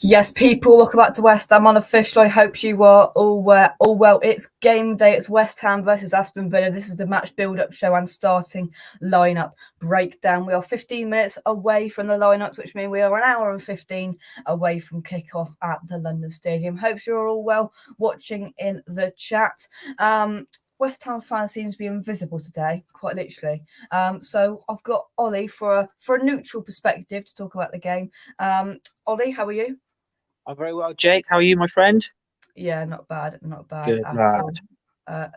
Yes, people, welcome back to West Ham Unofficial. I hope you are all well. It's game day. It's West Ham versus Aston Villa. This is the match build-up show and starting lineup breakdown. We are 15 minutes away from the lineups, which means we are an hour and 15 away from kickoff at the London Stadium. Hope you're all well watching in the chat. West Ham fans seem to be invisible today, quite literally. So I've got Ollie for a neutral perspective to talk about the game. Ollie, how are you? I'm very well, Jake. How are you, my friend? Yeah, not bad Good at lad. all.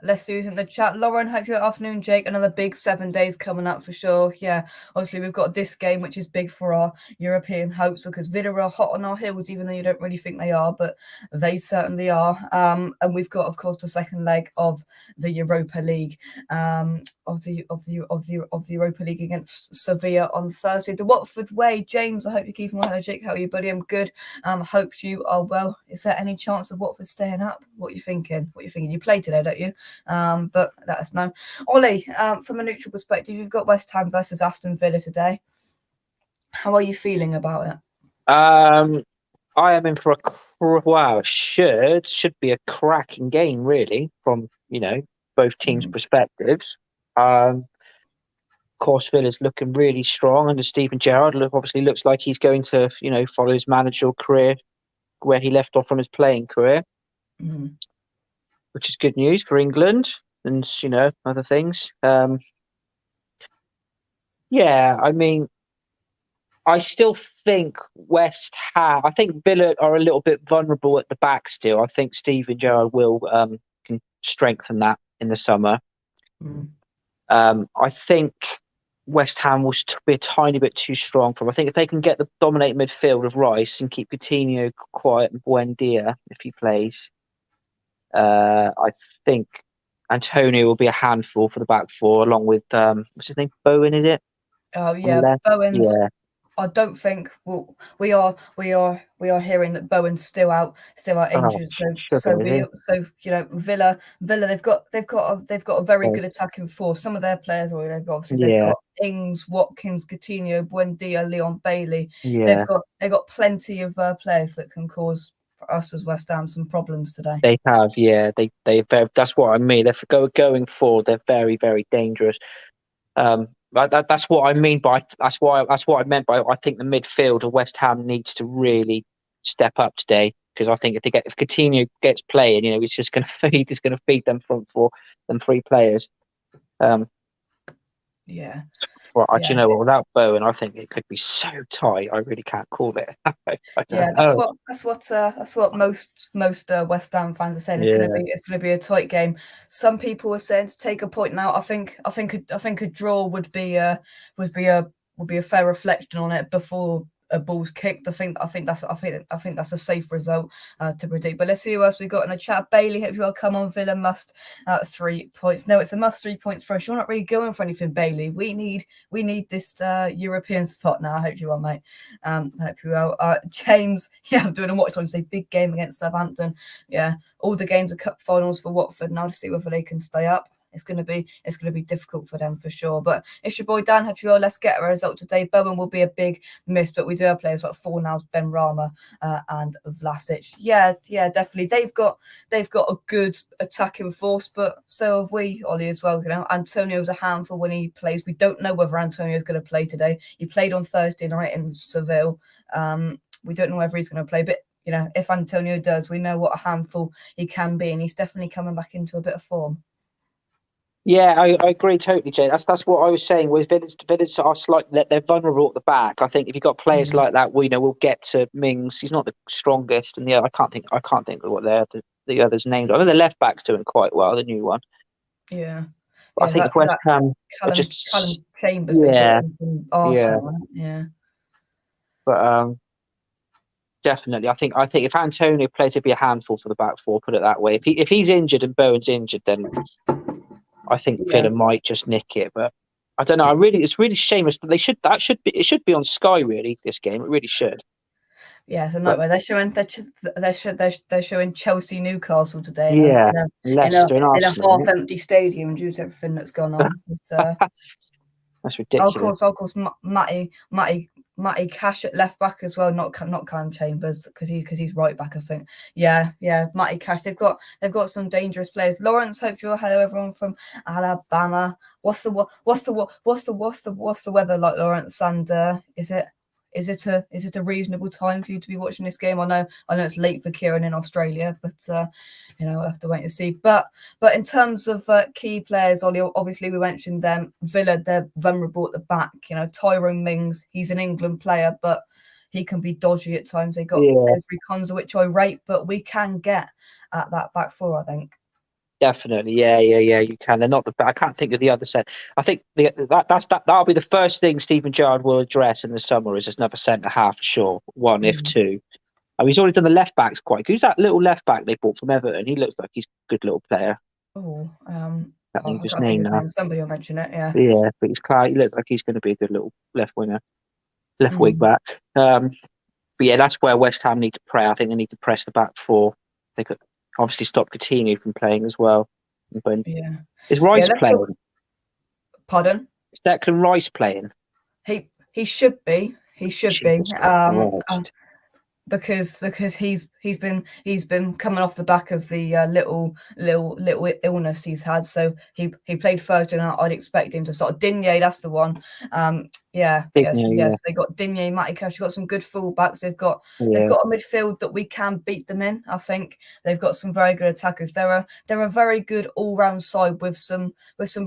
Let's see who's in the chat. Lauren, hope your afternoon, Jake. Another big 7 days coming up for sure. Yeah, obviously we've got this game, which is big for our European hopes because Villa are hot on our heels, even though you don't really think they are, but they certainly are. And we've got, of course, the second leg of the Europa League, of the Europa League against Sevilla on Thursday. The Watford way, James. I hope you're keeping well. Hello, Jake. How are you, buddy? I'm good. Hope you are well. Is there any chance of Watford staying up? What are you thinking? You play today, don't you? But let us know. Ollie, from a neutral perspective, you've got West Ham versus Aston Villa today. How are you feeling about it? I am in for should be a cracking game, really, from both teams' perspectives. Of course, Villa's looking really strong under Steven Gerrard. Obviously looks like he's going to follow his managerial career where he left off from his playing career. Which is good news for England and other things. I mean, I still think West Ham. I think Villa are a little bit vulnerable at the back still. I think Steven Gerrard will can strengthen that in the summer. I think West Ham will be a tiny bit too strong for them. I think if they can get the dominate midfield of Rice and keep Coutinho quiet and Buendia if he plays. I think Antonio will be a handful for the back four, along with what's his name? Bowen, is it? Oh yeah, Bowen's. Yeah. I don't think we are hearing that Bowen's still out injured. Villa they've got a very good attacking force. Some of their players they've got Ings, Watkins, Coutinho, Buendia, Leon Bailey. Yeah. They've got plenty of players that can cause us as West Ham some problems today. They have, yeah. They that's what I mean. They're going forward. They're very, very dangerous. That's what I mean by that's what I meant by I think the midfield of West Ham needs to really step up today, because I think if Coutinho gets playing, he's just going to feed them front four, them three players. Yeah. You know what? Without Bowen, I think it could be so tight. I really can't call it. That's what most West Ham fans are saying. It's gonna be a tight game. Some people are saying to take a point now. I think a draw would be a fair reflection on it before a ball's kicked. I think that's a safe result to predict. But let's see who else we got in the chat. Bailey, hope you will come on. Villa must 3 points. No, it's a must 3 points for us. You're not really going for anything, Bailey. We need this European spot now. I hope you will, mate. I hope you will. James, I'm doing a watch on say big game against Southampton. Yeah, all the games are cup finals for Watford now to see whether they can stay up. It's going to be difficult for them for sure. But it's your boy Dan. Hope you all. Let's get a result today. Bowen will be a big miss, but we do have players like Fornals, Ben Rama, and Vlasic. Yeah, definitely. They've got a good attacking force, but so have we, Ollie, as well. Antonio's a handful when he plays. We don't know whether Antonio's going to play today. He played on Thursday night in Seville. We don't know whether he's going to play, but if Antonio does, we know what a handful he can be, and he's definitely coming back into a bit of form. Yeah, I agree totally, Jay. That's what I was saying. With Villa's are slightly, they're vulnerable at the back. I think if you've got players like that, we'll get to Mings. He's not the strongest, and I can't think of what the others named. I know the left back's doing quite well, the new one. Yeah, I think if West Ham Callum Chambers, Arsenal, yeah. But definitely, I think if Antonio plays, it'd be a handful for the back four. Put it that way. If he's injured and Bowen's injured, then I think Villa might just nick it, but I don't know. It's really shameless. It should be on Sky, really. This game, it really should. Yeah, it's a nightmare. They're showing Chelsea Newcastle today. Leicester in a half-empty stadium due to everything that's gone on. That's ridiculous. Of course, Matty Matty Cash at left back as well, not Callum Chambers because he's right back, I think. Yeah, Matty Cash. They've got some dangerous players. Lawrence, hope you're hello everyone from Alabama. What's the weather like, Lawrence? And is it a reasonable time for you to be watching this game? I know it's late for Kieran in Australia, but we'll have to wait and see. But in terms of key players, Ollie, obviously we mentioned them. Villa, they're vulnerable at the back. Tyrone Mings, he's an England player, but he can be dodgy at times. They got every Konza, which I rate, but we can get at that back four, I think. Definitely, yeah. You can. They're not the. I can't think of the other set. I think that'll be the first thing Stephen Gerrard will address in the summer is another centre half for sure. One, if two. I mean, he's already done the left backs quite good. Who's that little left back they bought from Everton? He looks like he's a good little player. Oh, I think his I name now. Somebody will mention it. Yeah. Yeah, but he's He looks like he's going to be a good little left wing back. But yeah, that's where West Ham need to press. I think they need to press the back four. They could obviously stop Coutinho from playing as well. But is Rice playing? Pardon? Is Declan Rice playing? He should be. He should be. Because he's been coming off the back of the little illness he's had. So he played Thursday night. I'd expect him to start. Digne, that's the one. Yes. They got Digne, Matty Cash. They've got some good fullbacks. They've got a midfield that we can beat them in. I think they've got some very good attackers. They're a very good all round side with some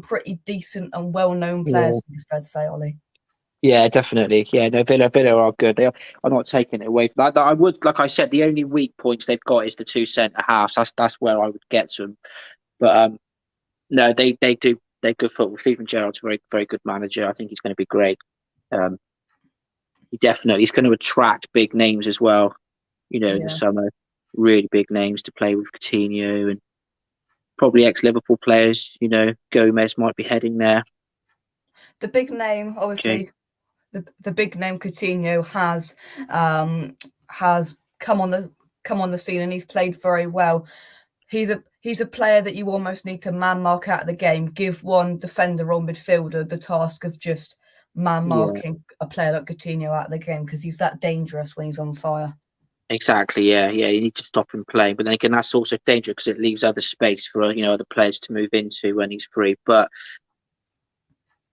pretty decent and well known players. It's fair to say, Ollie. Yeah, definitely. Yeah, no, Villa are good. They are. I'm not taking it away from that. I would, like I said, the only weak points they've got is the two centre halves. That's where I would get to them. But no, they do. They're good football. Stephen Gerrard's a very, very good manager. I think he's going to be great. He's going to attract big names as well. In the summer, really big names to play with Coutinho and probably ex-Liverpool players. Gomez might be heading there. The big name, obviously. The big name Coutinho has come on the scene and he's played very well. He's a player that you almost need to man mark out of the game. Give one defender or midfielder the task of just man marking a player like Coutinho out of the game because he's that dangerous when he's on fire. Exactly. Yeah. You need to stop him playing, but then again, that's also dangerous because it leaves other space for other players to move into when he's free. But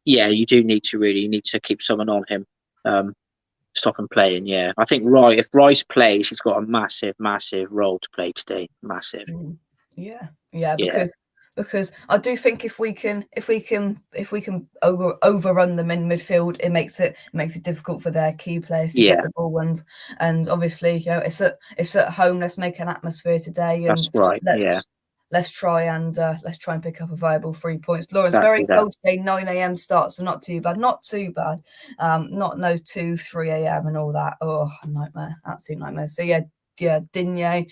yeah, you need to keep someone on him, stop him playing. Yeah, I think if Rice plays, he's got a massive, massive role to play today. Massive. Yeah. Because I do think if we can overrun them in midfield, it makes it difficult for their key players to get the ball and obviously it's at home. Let's make an atmosphere today and that's right. Let's try and pick up a viable 3 points. Lawrence, very cold today, 9 a.m. start, so not too bad. Not 2, 3 a.m. and all that. Oh, nightmare, absolute nightmare. So Digne.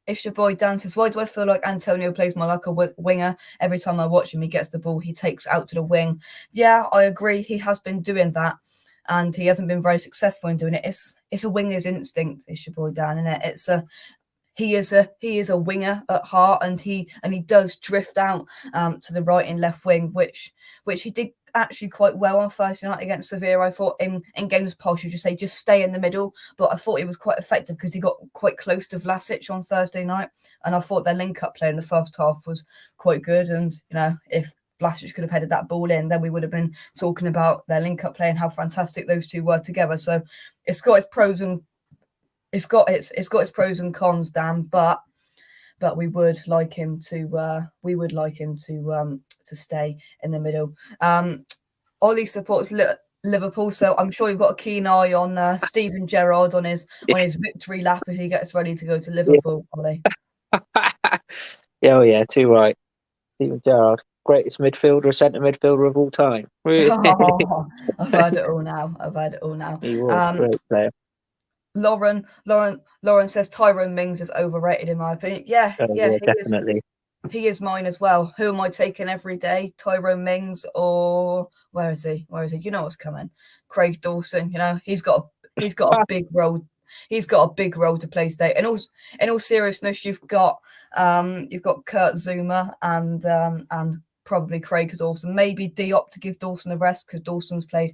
If your boy Dan says, why do I feel like Antonio plays more like a winger? Every time I watch him, he gets the ball, he takes out to the wing. Yeah, I agree. He has been doing that. And he hasn't been very successful in doing it. It's a winger's instinct. It's your boy Dan, isn't it? He is a winger at heart, and he does drift out to the right and left wing, which he did actually quite well on Thursday night against Sevilla. I thought in games past you just stay in the middle, but I thought he was quite effective because he got quite close to Vlasic on Thursday night, and I thought their link-up play in the first half was quite good. And if Vlasic could have headed that ball in, then we would have been talking about their link-up play and how fantastic those two were together. So it's got its pros and it's got its pros and cons, Dan, but we would like him to stay in the middle. Ollie supports Liverpool, so I'm sure you've got a keen eye on Stephen Gerrard on his victory lap as he gets ready to go to Liverpool. Ollie. Yeah, too right. Stephen Gerrard, greatest midfielder, centre midfielder of all time. I've heard it all now. He was a great player. Lauren says Tyrone Mings is overrated in my opinion. Yeah, definitely. He is mine as well. Who am I taking every day? Tyrone Mings or where is he? You know what's coming. Craig Dawson. He's got a big role. He's got a big role to play today. And also, in all seriousness, you've got Kurt Zuma and probably Craig Dawson. Maybe Diop to give Dawson a rest because Dawson's played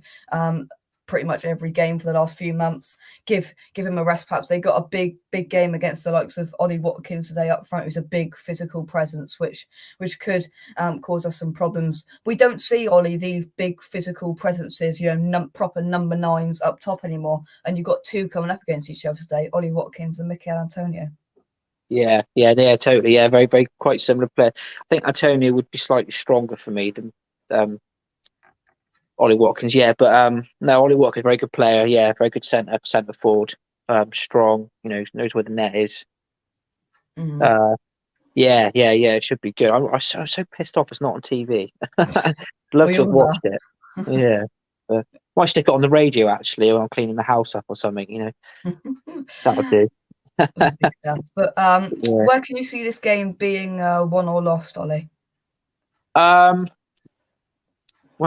pretty much every game for the last few months. Give him a rest. Perhaps they got a big game against the likes of Ollie Watkins today up front, who's a big physical presence, which could cause us some problems. We don't see, Ollie, these big physical presences, proper number 9s up top anymore, and you've got two coming up against each other today, Ollie Watkins and Mikel Antonio. Yeah, totally. Yeah, very, very quite similar player. I think Antonio would be slightly stronger for me than Ollie Watkins. Yeah, but no, Ollie Watkins, very good player. Yeah, very good centre forward. Strong. Knows where the net is. Mm-hmm. Yeah. It should be good. I'm so pissed off it's not on TV. Love to have watched it. Yeah, might stick it on the radio actually when I'm cleaning the house up or something. That would do. But where can you see this game being won or lost, Ollie? Where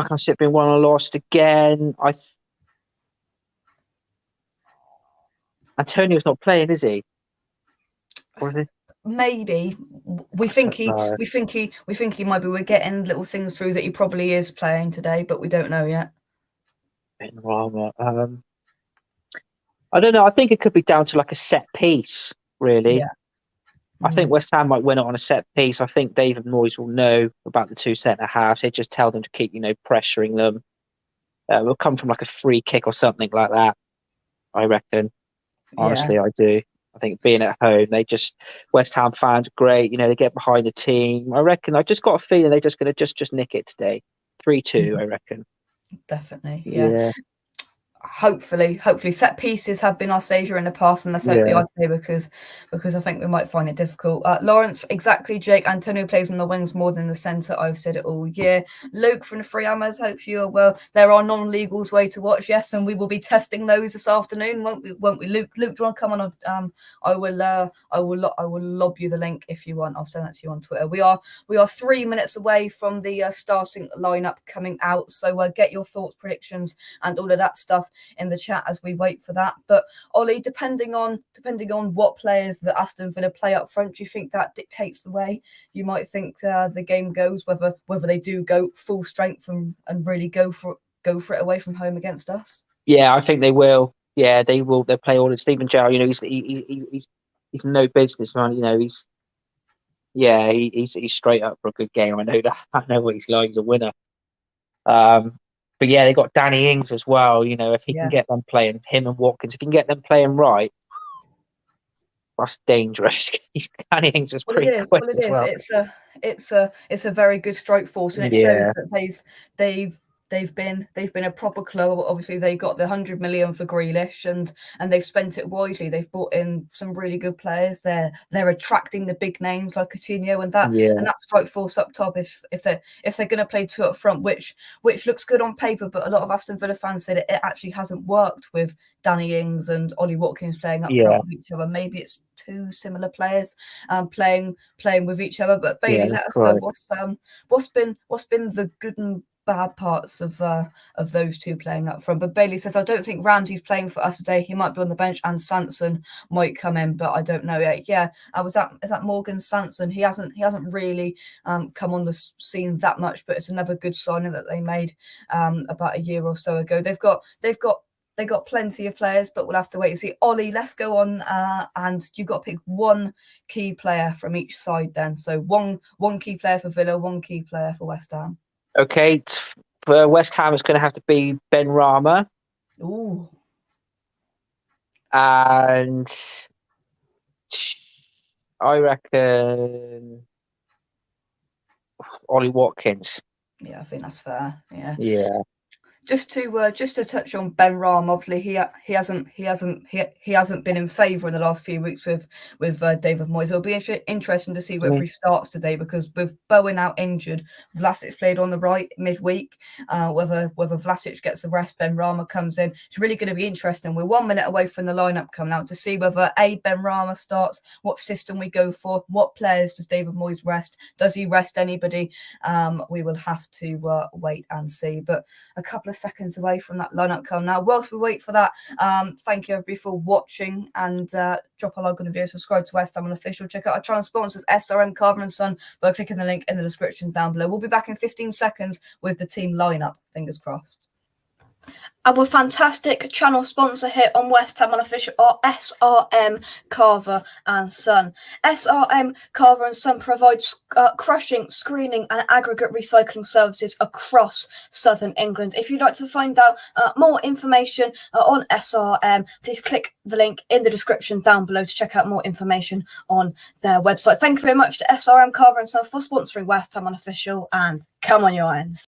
can I see it being won or lost again? Antonio's not playing, is he? Or is he? Maybe we think he might be. We're getting little things through that he probably is playing today, but we don't know yet. I don't know. I think it could be down to like a set piece, really. Yeah. I think West Ham might win it on a set piece. I think David Moyes will know about the two centre halves. They just tell them to keep, pressuring them. It'll come from like a free kick or something like that. I reckon. Honestly, I do. I think being at home, West Ham fans are great. They get behind the team. I reckon. I just got a feeling they're just going to just nick it today. 3-2, I reckon. Definitely, yeah. Hopefully set pieces have been our saviour in the past, and let's hope they are today, because I think we might find it difficult. Lawrence, exactly, Jake. Antonio plays on the wings more than the centre. I've said it all year. Luke from the Free Hammers, hope you are well. There are non-legals way to watch, yes, and we will be testing those this afternoon, won't we? Luke, do you want to come on? I will lob you the link if you want. I'll send that to you on Twitter. We are 3 minutes away from the starting lineup coming out, so get your thoughts, predictions, and all of that stuff in the chat as we wait for that. But Ollie, depending on what players that Aston Villa play up front, do you think that dictates the way you might think the game goes, whether they do go full strength and really go for it away from home against us? Yeah, I think they will. Yeah, they will. They'll play all in. Steven Gerrard, he's no business man. He's straight up for a good game. I know that. I know what he's like. He's a winner. But yeah, they got Danny Ings as well. If he can get them playing, him and Watkins, if he can get them playing right, that's dangerous. Danny Ings is pretty quick as well. It's a very good stroke force, and it shows that they've been a proper club. Obviously, they got the 100 million for Grealish, and they've spent it wisely. They've brought in some really good players. They're attracting the big names like Coutinho and that strike force up top. If they're going to play two up front, which looks good on paper, but a lot of Aston Villa fans said it actually hasn't worked with Danny Ings and Ollie Watkins playing up front with each other. Maybe it's two similar players playing with each other. But Bailey, let us know what's been the good and bad parts of those two playing up front. But Bailey says, I don't think Ramsey's playing for us today. He might be on the bench, and Sanson might come in, but I don't know yet. Yeah, is that Morgan Sanson? He hasn't really come on the scene that much, but it's another good signing that they made about a year or so ago. They've got plenty of players, but we'll have to wait and see. Ollie, let's go on, and you've got to pick one key player from each side then. So one key player for Villa, one key player for West Ham. Okay, for West Ham, it's going to have to be Ben Rama. Ooh. And I reckon Ollie Watkins. Yeah, I think that's fair. Yeah. Yeah. Just to touch on Ben Rahm, obviously he hasn't been in favour in the last few weeks with David Moyes. It'll be interesting to see whether he starts today, because with Bowen out injured, Vlasic played on the right midweek. Whether Vlasic gets the rest, Ben Rama comes in. It's really going to be interesting. We're 1 minute away from the lineup coming out to see whether Ben Rama starts, what system we go for, what players does David Moyes rest, does he rest anybody? We will have to wait and see. But a couple of seconds away from that lineup come now. Whilst we wait for that, thank you everybody for watching, and drop a like on the video, subscribe to West Ham on Official, check out our channel sponsors SRM Carver and Son by clicking the link in the description down below. We'll be back in 15 seconds with the team lineup, fingers crossed. Our fantastic channel sponsor here on West Ham Unofficial are SRM Carver and Son. SRM Carver and Son provides crushing, screening and aggregate recycling services across southern England. If you'd like to find out more information on SRM, please click the link in the description down below to check out more information on their website. Thank you very much to SRM Carver and Son for sponsoring West Ham Unofficial, and come on, you Irons.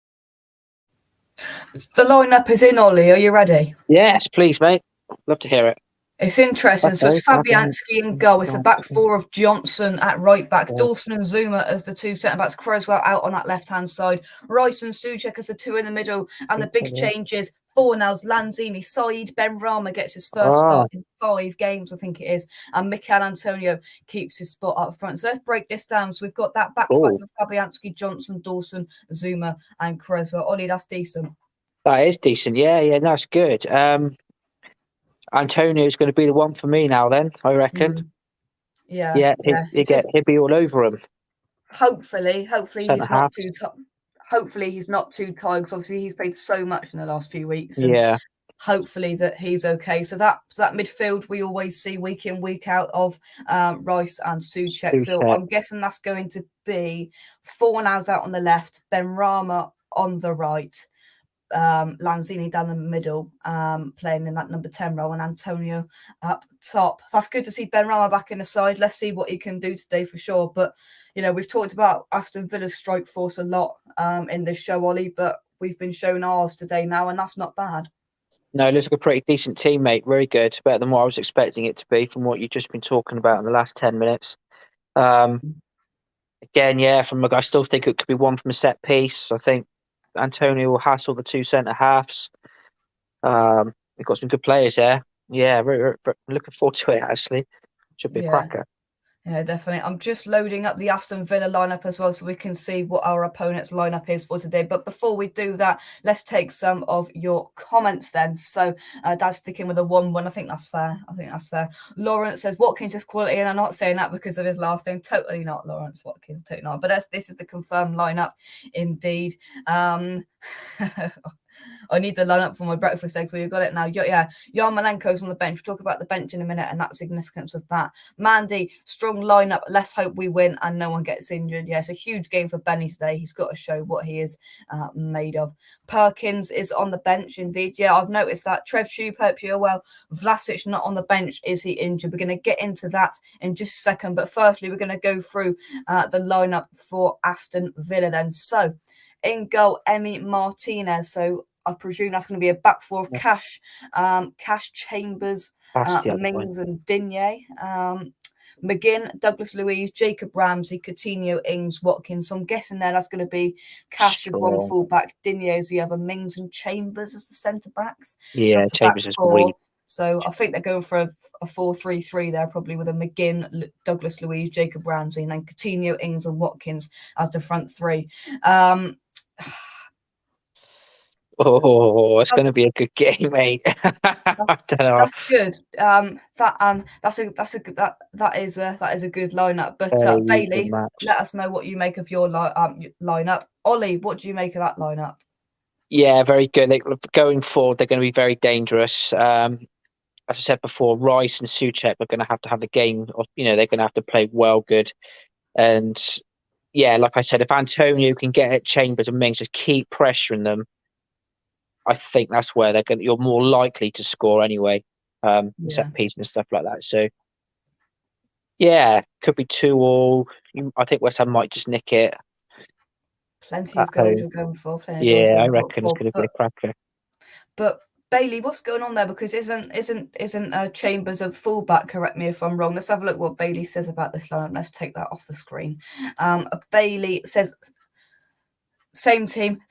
The lineup is in, Ollie. Are you ready? Yes, please, mate. Love to hear it. It's interesting. So it's Fabianski in goal. It's a back four of Johnson at right back, Dawson and Zuma as the two centre-backs, Cresswell out on that left-hand side, Rice and Souček as the two in the middle, and the big changes, Fornals, Lanzini, Said Benrahma gets his first start in 5 games, I think it is, and Mikel Antonio keeps his spot up front. So let's break this down. So we've got that back five of Fabianski, Johnson, Dawson, Zuma and Cresswell. Ollie, that's decent. That is decent. Yeah, that's good. Antonio's going to be the one for me now. Then I reckon. Yeah. He'll be all over him. Hopefully he's not too. Hopefully he's not too tired, because obviously he's played so much in the last few weeks. And hopefully that he's okay. So that midfield we always see week in, week out of Rice and Souček. So I'm guessing that's going to be Fornals out on the left, Benrahma on the right, Lanzini down the middle, playing in that number 10 role, and Antonio up top. That's good to see Benrahma back in the side. Let's see what he can do today for sure. But, we've talked about Aston Villa's strike force a lot in this show, Ollie, but we've been shown ours today now, and that's not bad. No, it looks like a pretty decent team, mate. Very good. Better than what I was expecting it to be from what you've just been talking about in the last 10 minutes. Again, I still think it could be one from a set piece. I think Antonio will hassle the two centre halves. We've got some good players there. Yeah, very looking forward to it, actually. Should be a cracker. Yeah, definitely. I'm just loading up the Aston Villa lineup as well, so we can see what our opponent's lineup is for today. But before we do that, let's take some of your comments then. So Dad's sticking with a 1-1. I think that's fair. Lawrence says Watkins is quality, and I'm not saying that because of his last name. Totally not, Lawrence Watkins. Totally not. But this is the confirmed lineup, indeed. I need the lineup for my breakfast eggs. Well, you've got it now. Yeah, Yarmolenko's on the bench. We'll talk about the bench in a minute and that significance of that. Mandy, strong lineup. Let's hope we win and no one gets injured. Yeah, it's a huge game for Benny today. He's got to show what he is made of. Perkins is on the bench, indeed. Yeah, I've noticed that. Trev Shoup, hope you're well. Vlasic not on the bench. Is he injured? We're going to get into that in just a second. But firstly, we're going to go through the lineup for Aston Villa then. So, in goal, Emi Martinez. So, I presume that's going to be a back four of Cash, Chambers, Mings and Digne. McGinn, Douglas Luiz, Jacob Ramsey, Coutinho, Ings, Watkins. So I'm guessing that's going to be Cash as one fullback, Digne as the other, Mings and Chambers as the centre backs. Yeah, Chambers is weak. So I think they're going for a 4-3-3 there, probably with a McGinn, Douglas Luiz, Jacob Ramsey, and then Coutinho, Ings and Watkins as the front three. It's going to be a good game, mate. That's good. That is a good lineup. But Bailey, let us know what you make of your lineup. Ollie, what do you make of that lineup? Yeah, very good. Going forward, they're going to be very dangerous. As I said before, Rice and Souček are going to have a game of, they're going to have to play well good. And yeah, like I said, if Antonio can get at Chambers and Mings, just keep pressuring them, I think that's where you're more likely to score anyway, set pieces and stuff like that. So, yeah, could be 2-2. I think West Ham might just nick it. Plenty of goals you're going for. I reckon it's going to be a cracker. But Bailey, what's going on there? Because isn't Chambers a fullback? Correct me if I'm wrong. Let's have a look what Bailey says about this lineup. Let's take that off the screen. Bailey says same team.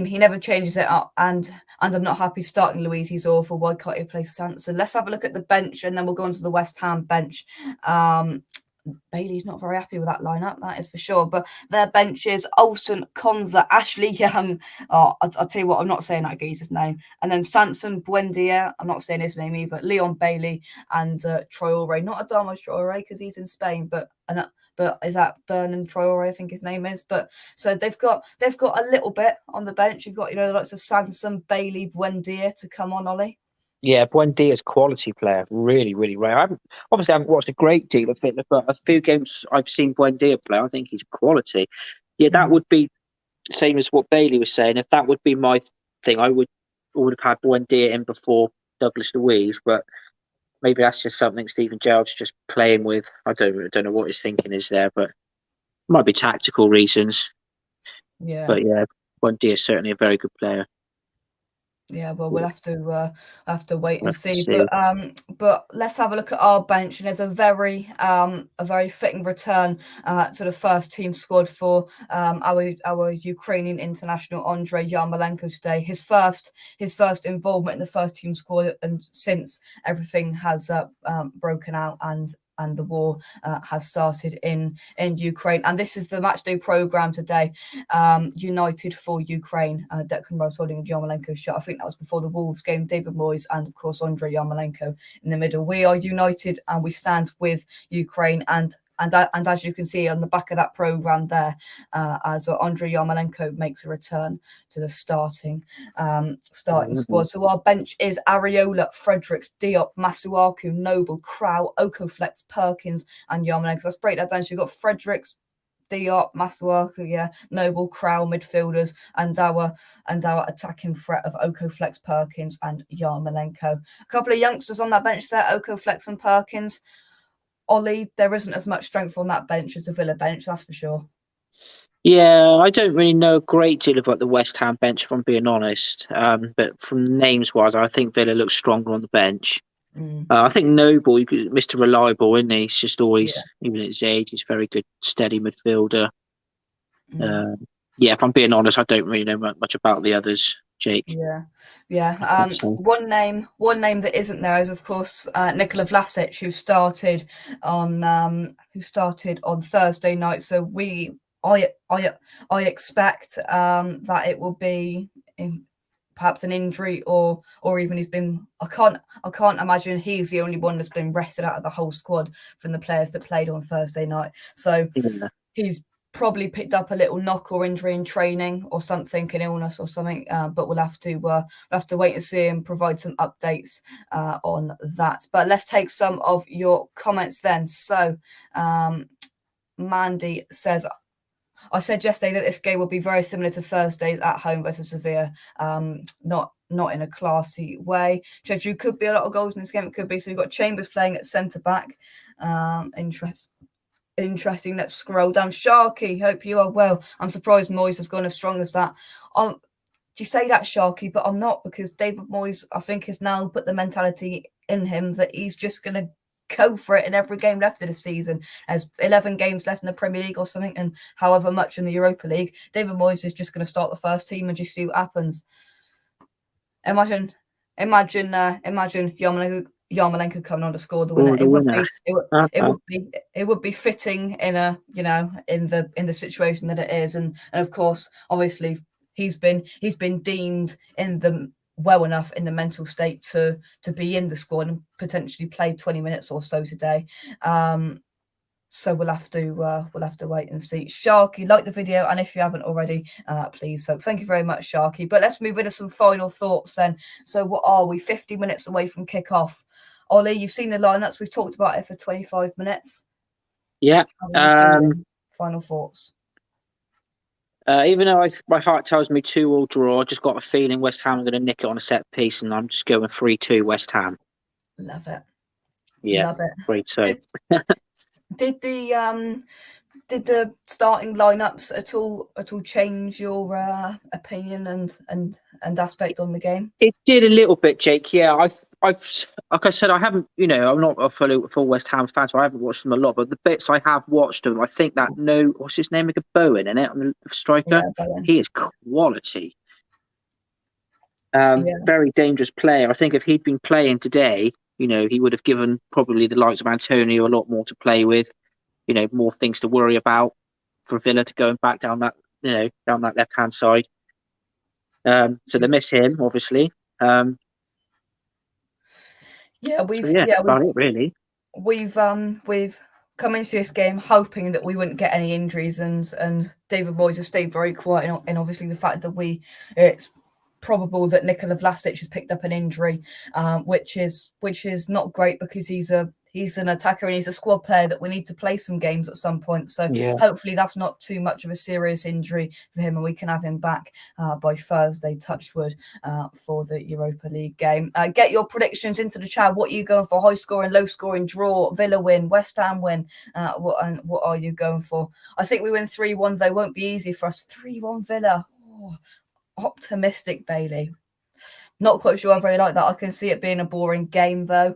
He never changes it up, and I'm not happy starting Luiz. He's awful. Why can't he play Sanson? Let's have a look at the bench, and then we'll go on to the West Ham bench. Bailey's not very happy with that lineup, that is for sure. But their benches: Olsen, Konza, Ashley Young. I'll tell you what, I'm not saying that geezer's name. And then Sanson, Buendia. I'm not saying his name either. Leon Bailey and Traore. Not Adama Traore because he's in Spain, but but is that Bernard Traore, I think his name is. But so they've got a little bit on the bench. You've got, you know, the likes of Sanson, Bailey, Buendia to come on, Ollie. Yeah, Buendia's quality player, really, really rare. I haven't watched a great deal of it, but a few games I've seen Buendia play, I think he's quality. Yeah, that would be same as what Bailey was saying. If that would be my thing, I would have had Buendia in before Douglas Luiz, but maybe that's just something Stephen Gerrard's just playing with. I don't know what his thinking is there, but it might be tactical reasons. Yeah. But yeah, Buendia is certainly a very good player. Yeah, well, we'll have to wait and see. But let's have a look at our bench, and there's a very fitting return to the first team squad for our Ukrainian international Andrei Yarmolenko today. His first involvement in the first team squad, and since everything has broken out and the war has started in Ukraine. And this is the matchday programme today. United for Ukraine. Declan Rice holding a Yarmolenko shot. I think that was before the Wolves game. David Moyes and, of course, Andrei Yarmolenko in the middle. We are united and we stand with Ukraine. And as you can see on the back of that programme there, as Andrei Yarmolenko makes a return to the starting squad. So our bench is Areola, Fredericks, Diop, Masuaku, Noble, Krau, Okoflex, Perkins, and Yarmolenko. Let's break that down. So you've got Fredericks, Diop, Masuaku, Noble, Krau, midfielders, and our attacking threat of Okoflex, Perkins, and Yarmolenko. A couple of youngsters on that bench there, Okoflex and Perkins. Ollie, there isn't as much strength on that bench as the Villa bench, that's for sure. Yeah, I don't really know a great deal about the West Ham bench, if I'm being honest. But from names-wise, I think Villa looks stronger on the bench. I think Noble, Mr. Reliable, isn't he? He's just always, even at his age, he's a very good, steady midfielder. If I'm being honest, I don't really know much about the others, Jake. One name that isn't there is, of course, Nikola Vlasic, who started on Thursday night. So I expect that it will be perhaps an injury or even he's been. I can't imagine he's the only one that's been rested out of the whole squad from the players that played on Thursday night. So he's probably picked up a little knock or injury in training or something, an illness or something. But we'll have to wait and see and provide some updates on that. But let's take some of your comments then. So Mandy says, I said yesterday that this game will be very similar to Thursday's at home versus Sevilla, not in a classy way. Chevrolet could be a lot of goals in this game. It could be. So you've got Chambers playing at centre back. Interesting. Let's scroll down. Sharky, hope you are well. I'm surprised Moyes has gone as strong as that. Do you say that, Sharky? But I'm not, because David Moyes, I think, has now put the mentality in him that he's just going to go for it in every game left of the season. There's 11 games left in the Premier League or something, and however much in the Europa League. David Moyes is just going to start the first team and just see what happens. Imagine Yarmolenko coming on to score the winner. It would be fitting in the situation that it is, and of course, obviously, he's been deemed well enough in the mental state to be in the squad and potentially play 20 minutes or so today. So we'll have to wait and see. Sharky, like the video, and if you haven't already, please, folks. Thank you very much, Sharky. But let's move into some final thoughts then. So what are we? 50 minutes away from kick-off. Ollie, you've seen the lineups. We've talked about it for 25 minutes. Yeah. Final thoughts. Even though my heart tells me 2-2 draw, I just got a feeling West Ham are going to nick it on a set piece, and I'm just going 3-2 West Ham. Love it. Yeah, love it. 3-2. Did the starting lineups at all change your opinion and aspect on the game? It did a little bit, Jake. Yeah, I've like I said, I haven't. I'm not a full West Ham fan, so I haven't watched them a lot. But the bits I have watched them, I think that what's his name, Bowen, in it, the striker. Yeah, he is quality. Very dangerous player. I think if he'd been playing today, he would have given probably the likes of Antonio a lot more to play with. More things to worry about for Villa to go back down that left hand side. So they miss him, obviously. About it, really. We've come into this game hoping that we wouldn't get any injuries, and David Moyes has stayed very quiet, and obviously the fact that it's probable that Nikola Vlasic has picked up an injury, which is not great, because he's an attacker and he's a squad player that we need to play some games at some point. So hopefully that's not too much of a serious injury for him, and we can have him back by Thursday, touch wood, for the Europa League game. Get your predictions into the chat. What are you going for? High scoring, low scoring, draw, Villa win, West Ham win? What are you going for? I think we win 3-1. They won't be easy for us. 3-1 Villa. Oh, optimistic, Bailey. Not quite sure I very like that. I can see it being a boring game, though.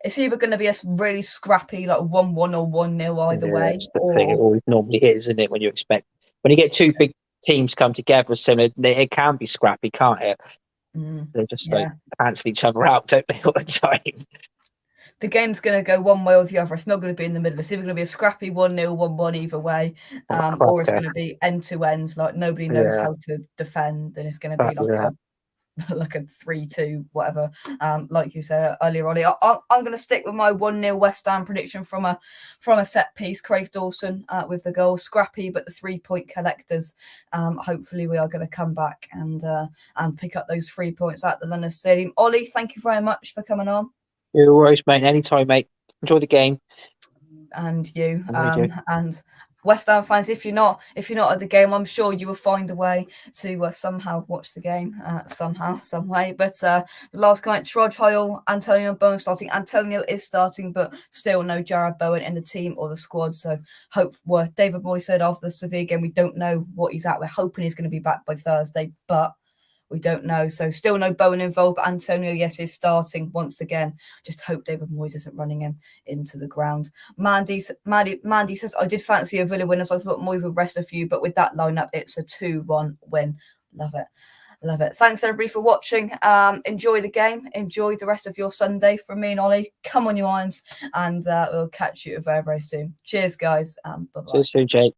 It's either going to be a really scrappy, like 1-1 or 1-0 either way. That's the thing. It always normally is, isn't it? When you get two big teams come together, similar, it can be scrappy, can't it? They just like cancel each other out, don't they, all the time? The game's going to go one way or the other. It's not going to be in the middle. It's either going to be a scrappy 1-0, 1-1 either way, or it's going to be end to end. Like nobody knows how to defend, and it's going to be like a 3-2, whatever. Like you said earlier, Ollie, I'm going to stick with my 1-0 West Ham prediction from a set piece. Craig Dawson with the goal, scrappy, but the 3-point collectors. Hopefully, we are going to come back and pick up those 3 points at the London Stadium. Ollie, thank you very much for coming on. No worries, mate. Anytime, mate. Enjoy the game. And you. And West Ham fans, if you're not at the game, I'm sure you will find a way to somehow watch the game, somehow, some way. But the last comment, Trudge, Hoyle, Antonio Bowen starting. Antonio is starting, but still no Jared Bowen in the team or the squad. So David Moyes said after the Sevilla game, we don't know what he's at. We're hoping he's going to be back by Thursday, but we don't know. So still no Bowen involved, but Antonio, yes, is starting once again. Just hope David Moyes isn't running him into the ground. Mandy says, I did fancy a Villa winner, so I thought Moyes would rest a few, but with that lineup, it's a 2-1 win. Love it. Love it. Thanks, everybody, for watching. Enjoy the game. Enjoy the rest of your Sunday. From me and Ollie, come on, you irons, and we'll catch you very, very soon. Cheers, guys. Bye-bye. See you soon, Jake.